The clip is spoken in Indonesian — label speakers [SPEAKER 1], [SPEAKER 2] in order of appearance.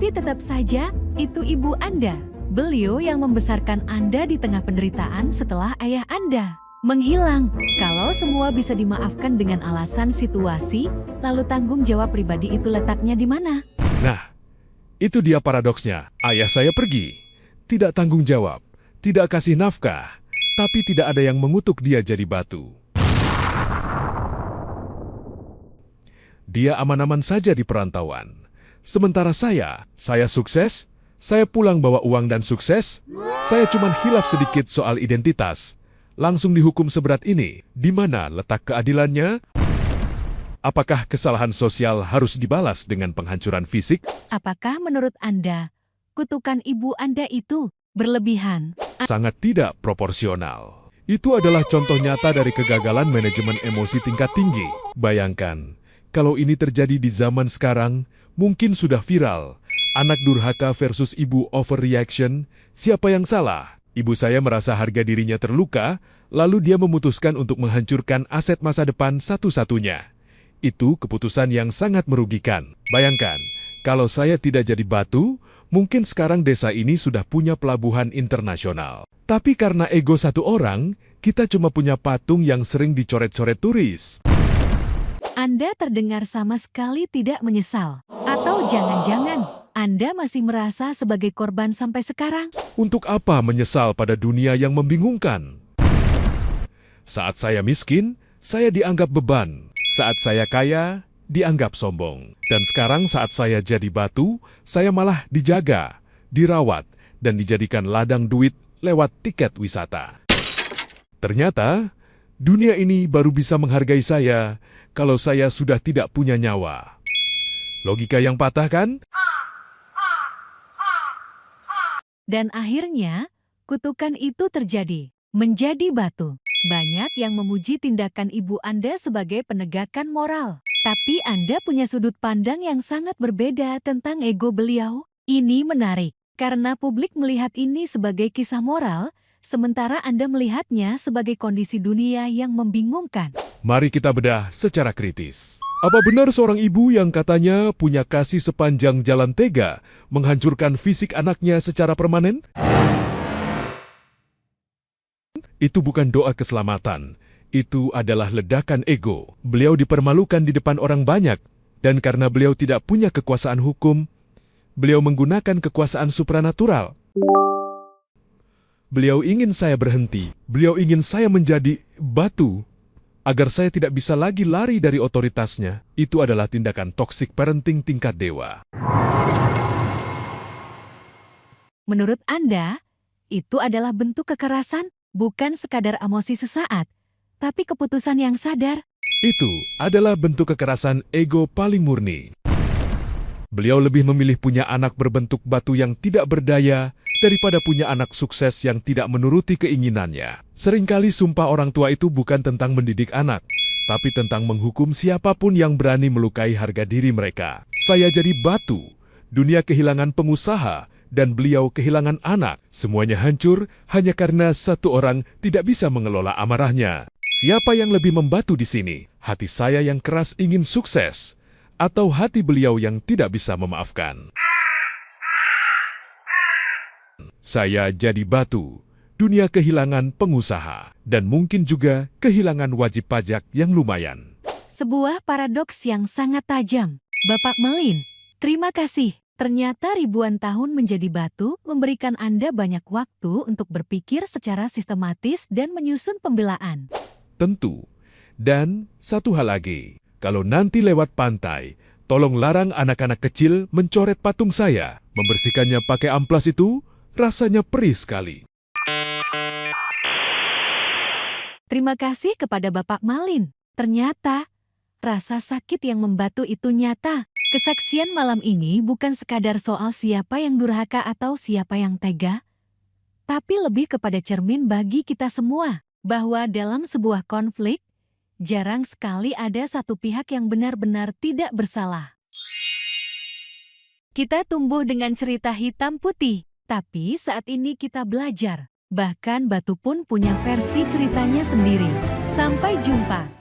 [SPEAKER 1] Tapi tetap saja, itu ibu Anda. Beliau yang membesarkan Anda di tengah penderitaan setelah ayah Anda menghilang. Kalau semua bisa dimaafkan dengan alasan situasi, lalu tanggung jawab pribadi itu letaknya di mana?
[SPEAKER 2] Nah, itu dia paradoksnya. Ayah saya pergi, tidak tanggung jawab, tidak kasih nafkah, tapi tidak ada yang mengutuk dia jadi batu. Dia aman-aman saja di perantauan. Sementara saya sukses, saya pulang bawa uang dan sukses, saya cuma hilaf sedikit soal identitas. Langsung dihukum seberat ini, di mana letak keadilannya? Apakah kesalahan sosial harus dibalas dengan penghancuran fisik?
[SPEAKER 1] Apakah menurut Anda, kutukan ibu Anda itu berlebihan?
[SPEAKER 2] Sangat tidak proporsional. Itu adalah contoh nyata dari kegagalan manajemen emosi tingkat tinggi. Bayangkan, kalau ini terjadi di zaman sekarang, mungkin sudah viral. Anak durhaka versus ibu overreaction, siapa yang salah? Ibu saya merasa harga dirinya terluka, lalu dia memutuskan untuk menghancurkan aset masa depan satu-satunya. Itu keputusan yang sangat merugikan. Bayangkan, kalau saya tidak jadi batu, mungkin sekarang desa ini sudah punya pelabuhan internasional. Tapi karena ego satu orang, kita cuma punya patung yang sering dicoret-coret turis.
[SPEAKER 1] Anda terdengar sama sekali tidak menyesal. Atau jangan-jangan Anda masih merasa sebagai korban sampai sekarang?
[SPEAKER 2] Untuk apa menyesal pada dunia yang membingungkan? Saat saya miskin, saya dianggap beban. Saat saya kaya, dianggap sombong. Dan sekarang saat saya jadi batu, saya malah dijaga, dirawat, dan dijadikan ladang duit lewat tiket wisata. Ternyata, dunia ini baru bisa menghargai saya kalau saya sudah tidak punya nyawa. Logika yang patah kan?
[SPEAKER 1] Dan akhirnya, kutukan itu terjadi, menjadi batu. Banyak yang memuji tindakan ibu Anda sebagai penegakan moral. Tapi Anda punya sudut pandang yang sangat berbeda tentang ego beliau. Ini menarik, karena publik melihat ini sebagai kisah moral, sementara Anda melihatnya sebagai kondisi dunia yang membingungkan.
[SPEAKER 2] Mari kita bedah secara kritis. Apa benar seorang ibu yang katanya punya kasih sepanjang jalan tega menghancurkan fisik anaknya secara permanen? Itu bukan doa keselamatan. Itu adalah ledakan ego. Beliau dipermalukan di depan orang banyak. Dan karena beliau tidak punya kekuasaan hukum, beliau menggunakan kekuasaan supranatural. Beliau ingin saya berhenti. Beliau ingin saya menjadi batu, agar saya tidak bisa lagi lari dari otoritasnya. Itu adalah tindakan toxic parenting tingkat dewa.
[SPEAKER 1] Menurut Anda, itu adalah bentuk kekerasan? Bukan sekadar emosi sesaat, tapi keputusan yang sadar.
[SPEAKER 2] Itu adalah bentuk kekerasan ego paling murni. Beliau lebih memilih punya anak berbentuk batu yang tidak berdaya daripada punya anak sukses yang tidak menuruti keinginannya. Seringkali sumpah orang tua itu bukan tentang mendidik anak, tapi tentang menghukum siapapun yang berani melukai harga diri mereka. Saya jadi batu, dunia kehilangan pengusaha, dan beliau kehilangan anak. Semuanya hancur hanya karena satu orang tidak bisa mengelola amarahnya. Siapa yang lebih membatu di sini? Hati saya yang keras ingin sukses, atau hati beliau yang tidak bisa memaafkan? Saya jadi batu, dunia kehilangan pengusaha, dan mungkin juga kehilangan wajib pajak yang lumayan.
[SPEAKER 1] Sebuah paradoks yang sangat tajam. Bapak Melin, terima kasih. Ternyata ribuan tahun menjadi batu memberikan Anda banyak waktu untuk berpikir secara sistematis dan menyusun pembelaan.
[SPEAKER 2] Tentu. Dan satu hal lagi, kalau nanti lewat pantai, tolong larang anak-anak kecil mencoret patung saya. Membersihkannya pakai amplas itu rasanya perih sekali.
[SPEAKER 1] Terima kasih kepada Bapak Malin. Ternyata, rasa sakit yang membatu itu nyata. Kesaksian malam ini bukan sekadar soal siapa yang durhaka atau siapa yang tega, tapi lebih kepada cermin bagi kita semua, bahwa dalam sebuah konflik, jarang sekali ada satu pihak yang benar-benar tidak bersalah. Kita tumbuh dengan cerita hitam putih, tapi saat ini kita belajar. Bahkan batu pun punya versi ceritanya sendiri. Sampai jumpa.